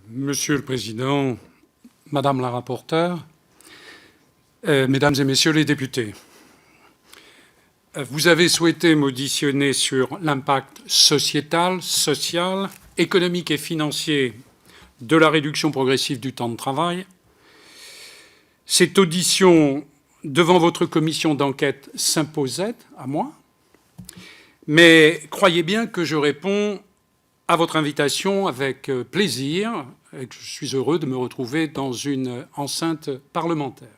Monsieur le Président, Madame la rapporteure, Mesdames et Messieurs les députés, vous avez souhaité m'auditionner sur l'impact sociétal, social, économique et financier de la réduction progressive du temps de travail. Cette audition devant votre commission d'enquête s'imposait à moi, mais croyez bien que je réponds à votre invitation avec plaisir et que je suis heureux de me retrouver dans une enceinte parlementaire.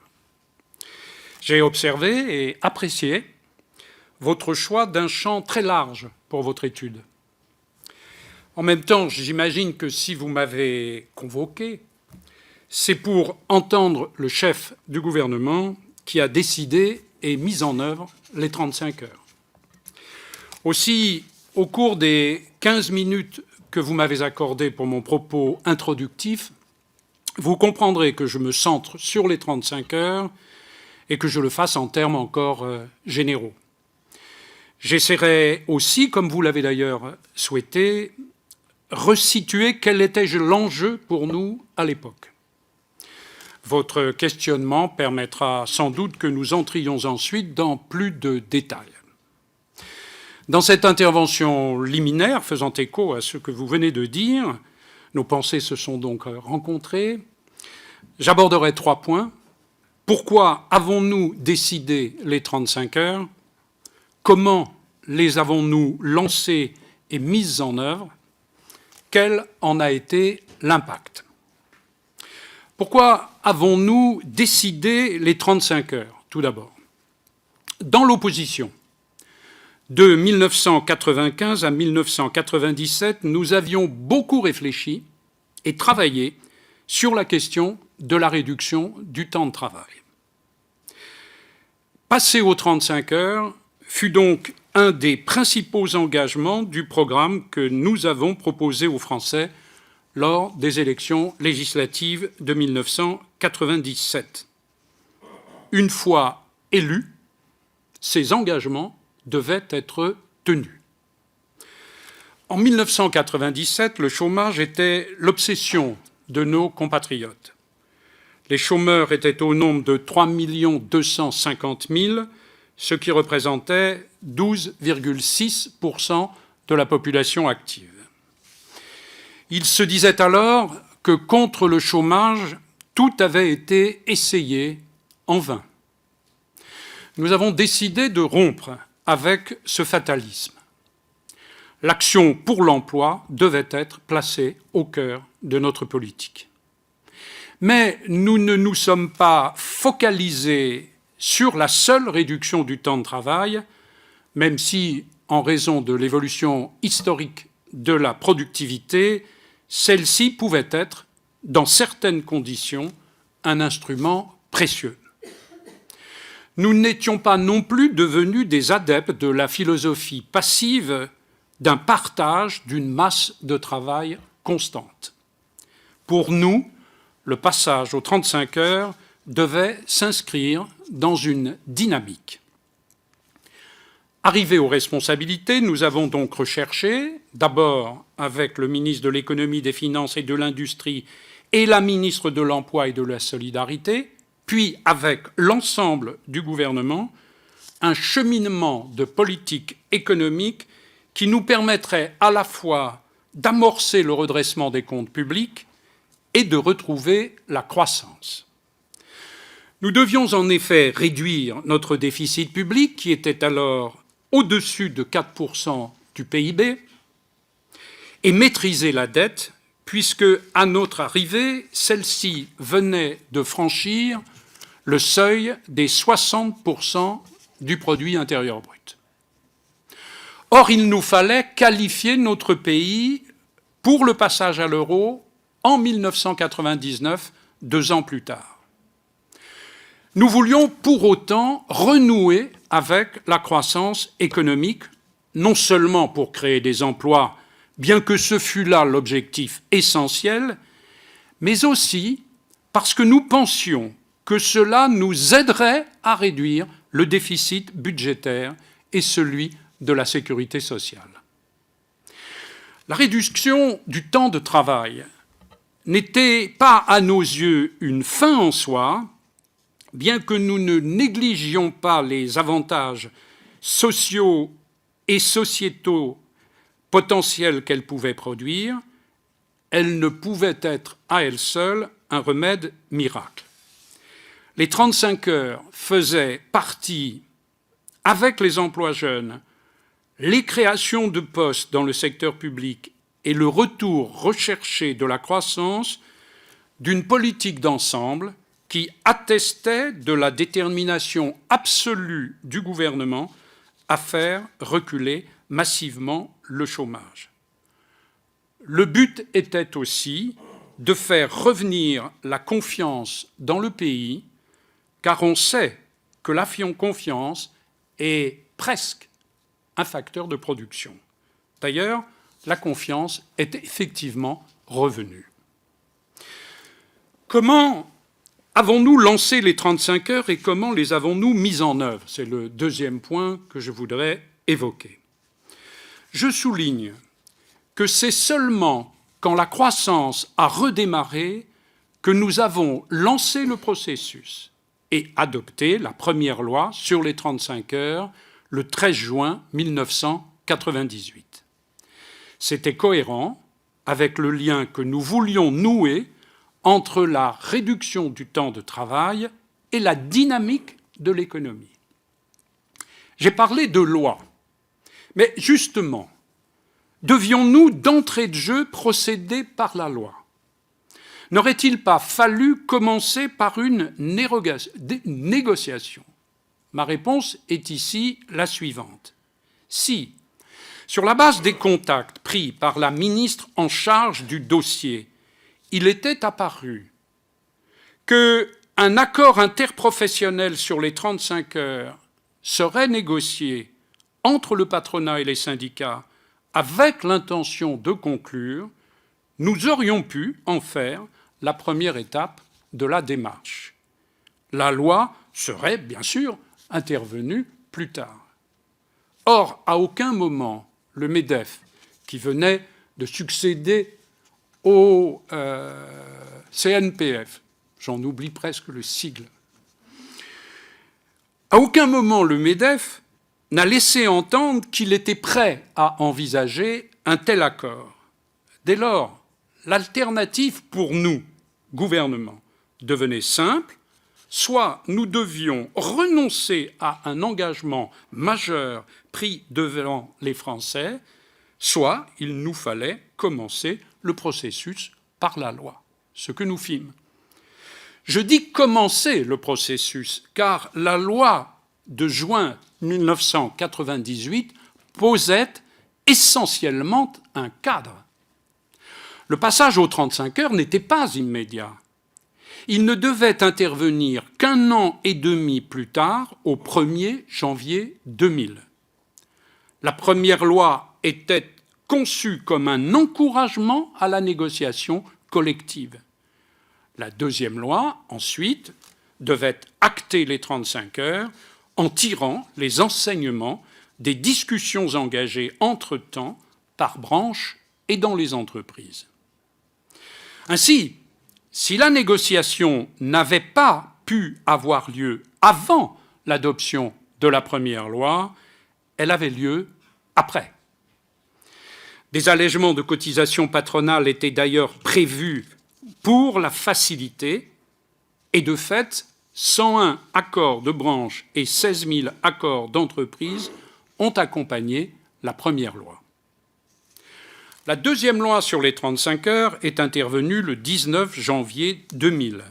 J'ai observé et apprécié votre choix d'un champ très large pour votre étude. En même temps, j'imagine que si vous m'avez convoqué, c'est pour entendre le chef du gouvernement qui a décidé et mis en œuvre les 35 heures. Aussi, au cours des 15 minutes que vous m'avez accordées pour mon propos introductif, vous comprendrez que je me centre sur les 35 heures et que je le fasse en termes encore généraux. J'essaierai aussi, comme vous l'avez d'ailleurs souhaité, resituer quel était l'enjeu pour nous à l'époque. Votre questionnement permettra sans doute que nous entrions ensuite dans plus de détails. Dans cette intervention liminaire, faisant écho à ce que vous venez de dire, nos pensées se sont donc rencontrées. J'aborderai 3 points. Pourquoi avons-nous décidé les 35 heures? Comment les avons-nous lancées et mises en œuvre? Quel en a été l'impact? Pourquoi avons-nous décidé les 35 heures? Tout d'abord, dans l'opposition, de 1995 à 1997, nous avions beaucoup réfléchi et travaillé sur la question de la réduction du temps de travail. Passer aux 35 heures fut donc un des principaux engagements du programme que nous avons proposé aux Français lors des élections législatives de 1997. Une fois élus, ces engagements devaient être tenus. En 1997, le chômage était l'obsession de nos compatriotes. Les chômeurs étaient au nombre de 3 250 000, ce qui représentait 12,6% de la population active. Il se disait alors que contre le chômage, tout avait été essayé en vain. Nous avons décidé de rompre avec ce fatalisme. L'action pour l'emploi devait être placée au cœur de notre politique. Mais nous ne nous sommes pas focalisés sur la seule réduction du temps de travail, même si, en raison de l'évolution historique de la productivité, celle-ci pouvait être, dans certaines conditions, un instrument précieux. Nous n'étions pas non plus devenus des adeptes de la philosophie passive d'un partage d'une masse de travail constante. Pour nous, le passage aux 35 heures devait s'inscrire dans une dynamique. Arrivés aux responsabilités, nous avons donc recherché, d'abord avec le ministre de l'Économie, des Finances et de l'Industrie et la ministre de l'Emploi et de la Solidarité, puis avec l'ensemble du gouvernement, un cheminement de politique économique qui nous permettrait à la fois d'amorcer le redressement des comptes publics et de retrouver la croissance. Nous devions en effet réduire notre déficit public, qui était alors au-dessus de 4% du PIB, et maîtriser la dette, puisque, à notre arrivée, celle-ci venait de franchir le seuil des 60% du produit intérieur brut. Or, il nous fallait qualifier notre pays pour le passage à l'euro en 1999, 2 ans plus tard. Nous voulions pour autant renouer avec la croissance économique, non seulement pour créer des emplois, bien que ce fût là l'objectif essentiel, mais aussi parce que nous pensions que cela nous aiderait à réduire le déficit budgétaire et celui de la sécurité sociale. La réduction du temps de travail n'était pas à nos yeux une fin en soi, bien que nous ne négligions pas les avantages sociaux et sociétaux potentiels qu'elle pouvait produire, elle ne pouvait être à elle seule un remède miracle. Les 35 heures faisaient partie, avec les emplois jeunes, les créations de postes dans le secteur public et le retour recherché de la croissance d'une politique d'ensemble qui attestait de la détermination absolue du gouvernement à faire reculer massivement le chômage. Le but était aussi de faire revenir la confiance dans le pays, car on sait que la confiance est presque un facteur de production. D'ailleurs, la confiance est effectivement revenue. Comment avons-nous lancé les 35 heures et comment les avons-nous mises en œuvre? C'est le deuxième point que je voudrais évoquer. Je souligne que c'est seulement quand la croissance a redémarré que nous avons lancé le processus et adopté la première loi sur les 35 heures le 13 juin 1998. C'était cohérent avec le lien que nous voulions nouer entre la réduction du temps de travail et la dynamique de l'économie. J'ai parlé de loi, mais justement, devions-nous d'entrée de jeu procéder par la loi? N'aurait-il pas fallu commencer par une négociation? Ma réponse est ici la suivante. Si, sur la base des contacts pris par la ministre en charge du dossier, il était apparu qu'un accord interprofessionnel sur les 35 heures serait négocié entre le patronat et les syndicats avec l'intention de conclure, nous aurions pu en faire la première étape de la démarche. La loi serait bien sûr intervenue plus tard. Or, à aucun moment, le MEDEF, qui venait de succéder au CNPF, j'en oublie presque le sigle, à aucun moment le MEDEF n'a laissé entendre qu'il était prêt à envisager un tel accord. Dès lors, l'alternative pour nous, gouvernement, devenait simple, soit nous devions renoncer à un engagement majeur pris devant les Français, soit il nous fallait commencer le processus par la loi, ce que nous fîmes. Je dis commencer le processus, car la loi de juin 1998 posait essentiellement un cadre. Le passage aux 35 heures n'était pas immédiat. Il ne devait intervenir qu'1 an et demi plus tard, au 1er janvier 2000. La première loi était conçue comme un encouragement à la négociation collective. La deuxième loi, ensuite, devait acter les 35 heures en tirant les enseignements des discussions engagées entre-temps par branche et dans les entreprises. Ainsi, si la négociation n'avait pas pu avoir lieu avant l'adoption de la première loi, elle avait lieu après. Des allègements de cotisations patronales étaient d'ailleurs prévus pour la faciliter, et de fait, 101 accords de branche et 16 000 accords d'entreprise ont accompagné la première loi. La deuxième loi sur les 35 heures est intervenue le 19 janvier 2000.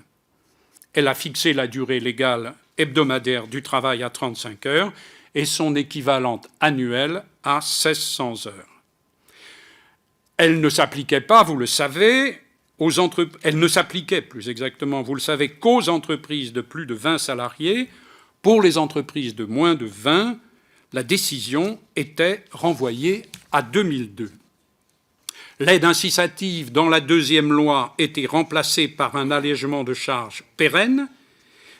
Elle a fixé la durée légale hebdomadaire du travail à 35 heures et son équivalente annuelle à 1600 heures. Elle ne s'appliquait pas, vous le savez, elle ne s'appliquait plus exactement, vous le savez, qu'aux entreprises de plus de 20 salariés. Pour les entreprises de moins de 20, la décision était renvoyée à 2002. L'aide incitative dans la deuxième loi était remplacée par un allègement de charges pérenne,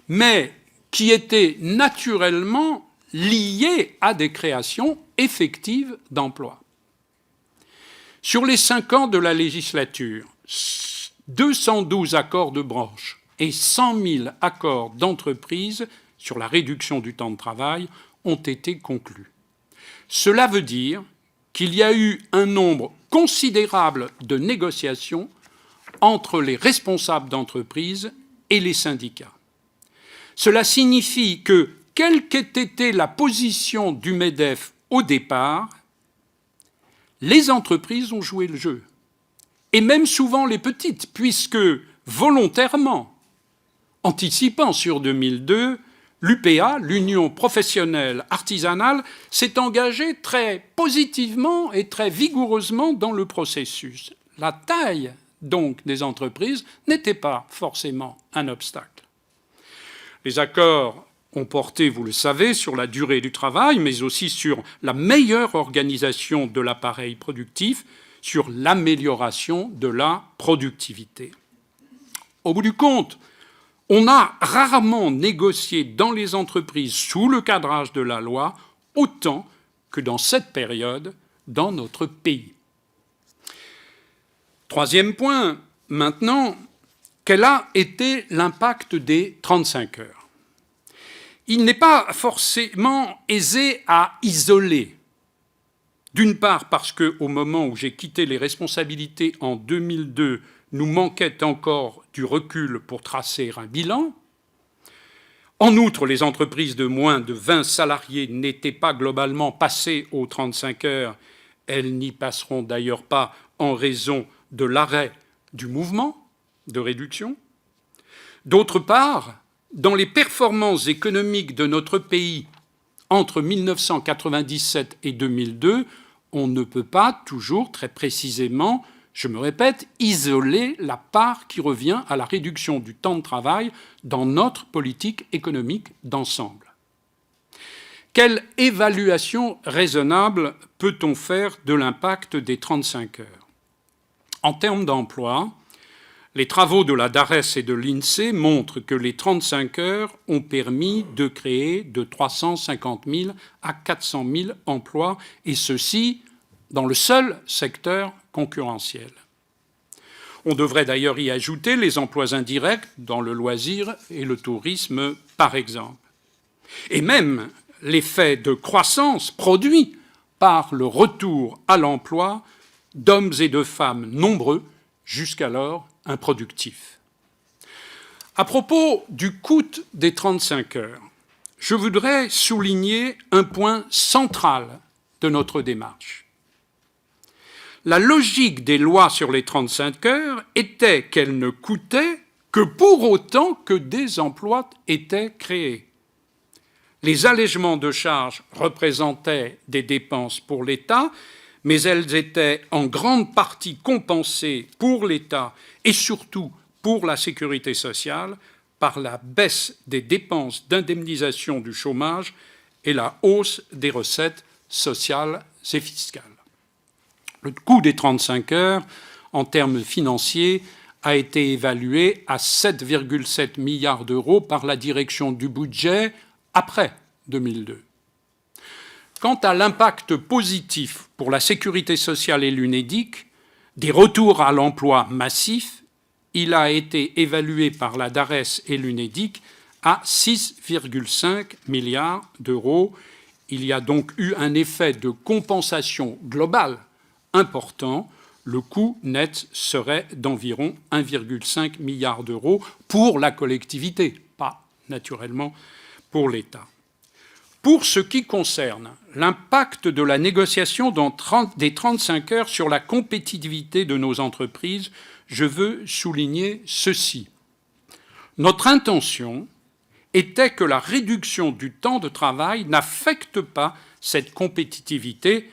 mais qui était naturellement lié à des créations effectives d'emplois. Sur les 5 ans de la législature, 212 accords de branche et 100 000 accords d'entreprise sur la réduction du temps de travail ont été conclus. Cela veut dire qu'il y a eu un nombre considérable de négociations entre les responsables d'entreprise et les syndicats. Cela signifie que, quelle qu'ait été la position du MEDEF au départ, les entreprises ont joué le jeu. Et même souvent les petites, puisque volontairement, anticipant sur 2002, l'UPA, l'Union professionnelle artisanale, s'est engagée très positivement et très vigoureusement dans le processus. La taille, donc, des entreprises n'était pas forcément un obstacle. Les accords ont porté, vous le savez, sur la durée du travail, mais aussi sur la meilleure organisation de l'appareil productif, sur l'amélioration de la productivité. Au bout du compte, on a rarement négocié dans les entreprises sous le cadrage de la loi autant que dans cette période dans notre pays. Troisième point, maintenant, quel a été l'impact des 35 heures ? Il n'est pas forcément aisé à isoler. D'une part parce qu'au moment où j'ai quitté les responsabilités en 2002, nous manquait encore du recul pour tracer un bilan. En outre, les entreprises de moins de 20 salariés n'étaient pas globalement passées aux 35 heures. Elles n'y passeront d'ailleurs pas en raison de l'arrêt du mouvement de réduction. D'autre part, dans les performances économiques de notre pays entre 1997 et 2002, on ne peut pas toujours très précisément, je me répète, isoler la part qui revient à la réduction du temps de travail dans notre politique économique d'ensemble. Quelle évaluation raisonnable peut-on faire de l'impact des 35 heures ? En termes d'emploi, les travaux de la DARES et de l'INSEE montrent que les 35 heures ont permis de créer de 350 000 à 400 000 emplois, et ceci dans le seul secteur concurrentiel. On devrait d'ailleurs y ajouter les emplois indirects dans le loisir et le tourisme, par exemple. Et même l'effet de croissance produit par le retour à l'emploi d'hommes et de femmes nombreux, jusqu'alors improductifs. À propos du coût des 35 heures, je voudrais souligner un point central de notre démarche. La logique des lois sur les 35 heures était qu'elles ne coûtaient que pour autant que des emplois étaient créés. Les allègements de charges représentaient des dépenses pour l'État, mais elles étaient en grande partie compensées pour l'État et surtout pour la sécurité sociale par la baisse des dépenses d'indemnisation du chômage et la hausse des recettes sociales et fiscales. Le coût des 35 heures, en termes financiers, a été évalué à 7,7 milliards d'euros par la direction du budget après 2002. Quant à l'impact positif pour la sécurité sociale et l'UNEDIC, des retours à l'emploi massifs, il a été évalué par la DARES et l'UNEDIC à 6,5 milliards d'euros. Il y a donc eu un effet de compensation globale important. Le coût net serait d'environ 1,5 milliard d'euros pour la collectivité, pas naturellement pour l'État. Pour ce qui concerne l'impact de la négociation des 35 heures sur la compétitivité de nos entreprises, je veux souligner ceci. Notre intention était que la réduction du temps de travail n'affecte pas cette compétitivité,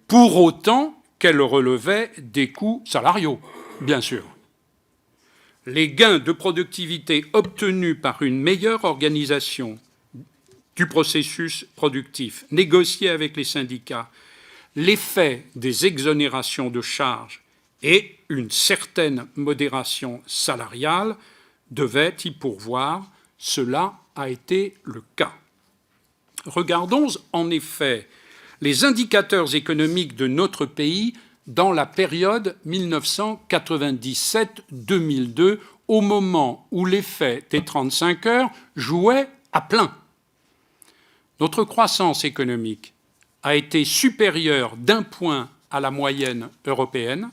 pour autant qu'elle relevait des coûts salariaux, bien sûr. Les gains de productivité obtenus par une meilleure organisation du processus productif, négocié avec les syndicats, l'effet des exonérations de charges et une certaine modération salariale devaient y pourvoir. Cela a été le cas. Regardons en effet les indicateurs économiques de notre pays dans la période 1997-2002, au moment où l'effet des 35 heures jouait à plein. Notre croissance économique a été supérieure d'1 point à la moyenne européenne.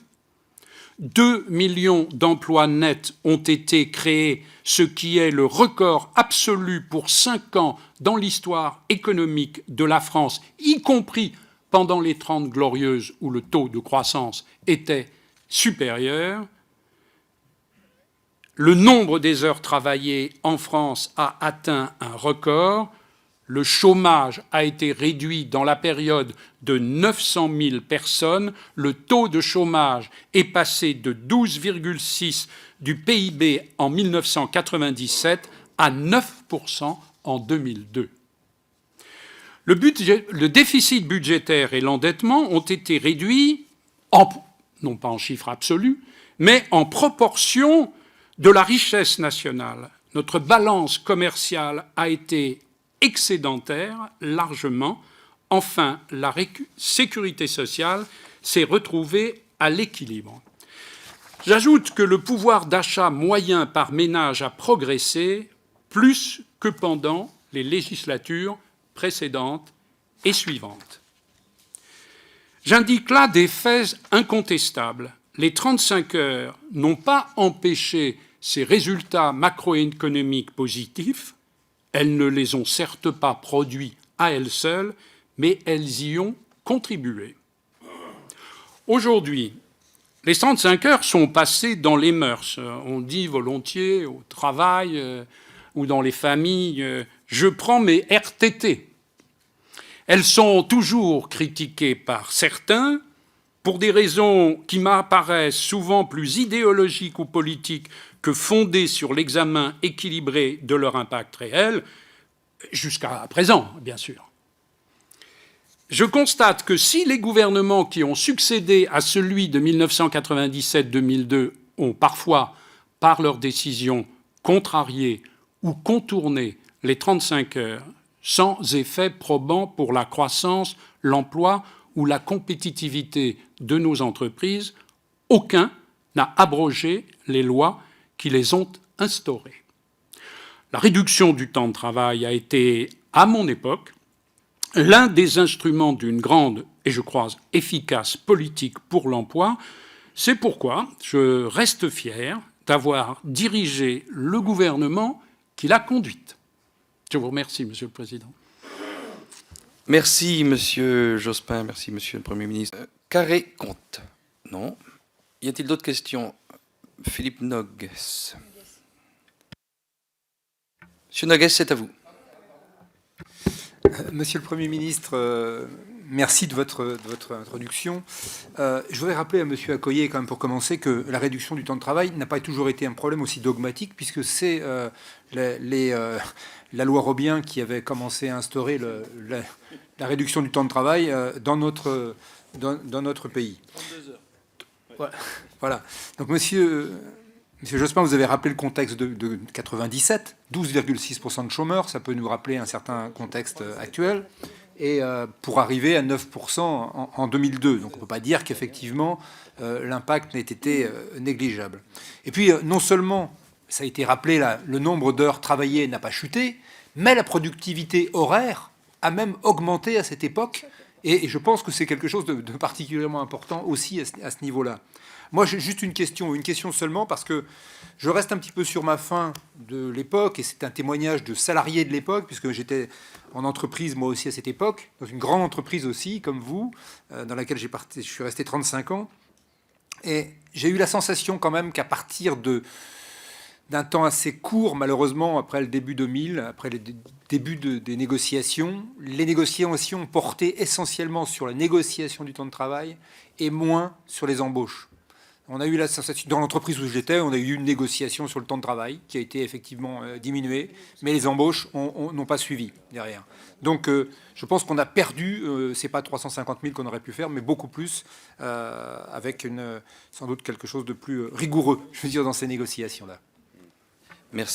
2 millions d'emplois nets ont été créés, ce qui est le record absolu pour 5 ans dans l'histoire économique de la France, y compris pendant les 30 glorieuses où le taux de croissance était supérieur. Le nombre des heures travaillées en France a atteint un record. Le chômage a été réduit dans la période de 900 000 personnes. Le taux de chômage est passé de 12,6 du PIB en 1997 à 9% en 2002. Le déficit budgétaire et l'endettement ont été réduits, non pas en chiffre absolu, mais en proportion de la richesse nationale. Notre balance commerciale a été excédentaire, largement. Enfin, la sécurité sociale s'est retrouvée à l'équilibre. J'ajoute que le pouvoir d'achat moyen par ménage a progressé plus que pendant les législatures précédentes et suivantes. J'indique là des faits incontestables. Les 35 heures n'ont pas empêché ces résultats macroéconomiques positifs. Elles ne les ont certes pas produits à elles seules, mais elles y ont contribué. Aujourd'hui, les 35 heures sont passées dans les mœurs. On dit volontiers au travail ou dans les familles « je prends mes RTT ». Elles sont toujours critiquées par certains pour des raisons qui m'apparaissent souvent plus idéologiques ou politiques que fondées sur l'examen équilibré de leur impact réel, jusqu'à présent, bien sûr. Je constate que si les gouvernements qui ont succédé à celui de 1997-2002 ont parfois, par leurs décisions, contrarié ou contourné les 35 heures, sans effet probant pour la croissance, l'emploi ou la compétitivité de nos entreprises, aucun n'a abrogé les lois qui les ont instaurées. La réduction du temps de travail a été, à mon époque, l'un des instruments d'une grande et, je crois, efficace politique pour l'emploi. C'est pourquoi je reste fier d'avoir dirigé le gouvernement qui l'a conduite. Je vous remercie, Monsieur le Président. Merci, Monsieur Jospin. Merci, Monsieur le Premier ministre. Carré-Comte. Non. Y a-t-il d'autres questions? Philippe Nogues. Monsieur Nogues, c'est à vous. Monsieur le Premier ministre, merci de votre introduction. Je voudrais rappeler à Monsieur Accoyer, quand même pour commencer, que la réduction du temps de travail n'a pas toujours été un problème aussi dogmatique, puisque c'est la loi Robien qui avait commencé à instaurer la réduction du temps de travail dans notre pays. 32 heures. Voilà. Donc, Monsieur Jospin, vous avez rappelé le contexte de 97, 12,6% de chômeurs, ça peut nous rappeler un certain contexte actuel, et pour arriver à 9% en 2002. Donc on ne peut pas dire qu'effectivement l'impact n'ait été négligeable. Et puis non seulement, ça a été rappelé là, le nombre d'heures travaillées n'a pas chuté, mais la productivité horaire a même augmenté à cette époque, et je pense que c'est quelque chose de particulièrement important aussi à ce niveau-là. Moi, j'ai juste une question seulement, parce que je reste un petit peu sur ma faim de l'époque, et c'est un témoignage de salarié de l'époque, puisque j'étais en entreprise, moi aussi, à cette époque, dans une grande entreprise aussi, comme vous, dans laquelle je suis resté 35 ans. Et j'ai eu la sensation quand même qu'à partir d'un temps assez court, malheureusement, après le début 2000, après le début des négociations, les négociations portaient essentiellement sur la négociation du temps de travail et moins sur les embauches. On a eu la sensation, dans l'entreprise où j'étais, on a eu une négociation sur le temps de travail qui a été effectivement diminuée, mais les embauches n'ont pas suivi derrière. Donc je pense qu'on a perdu, c'est pas 350 000 qu'on aurait pu faire, mais beaucoup plus, avec sans doute quelque chose de plus rigoureux, je veux dire, dans ces négociations-là. Merci.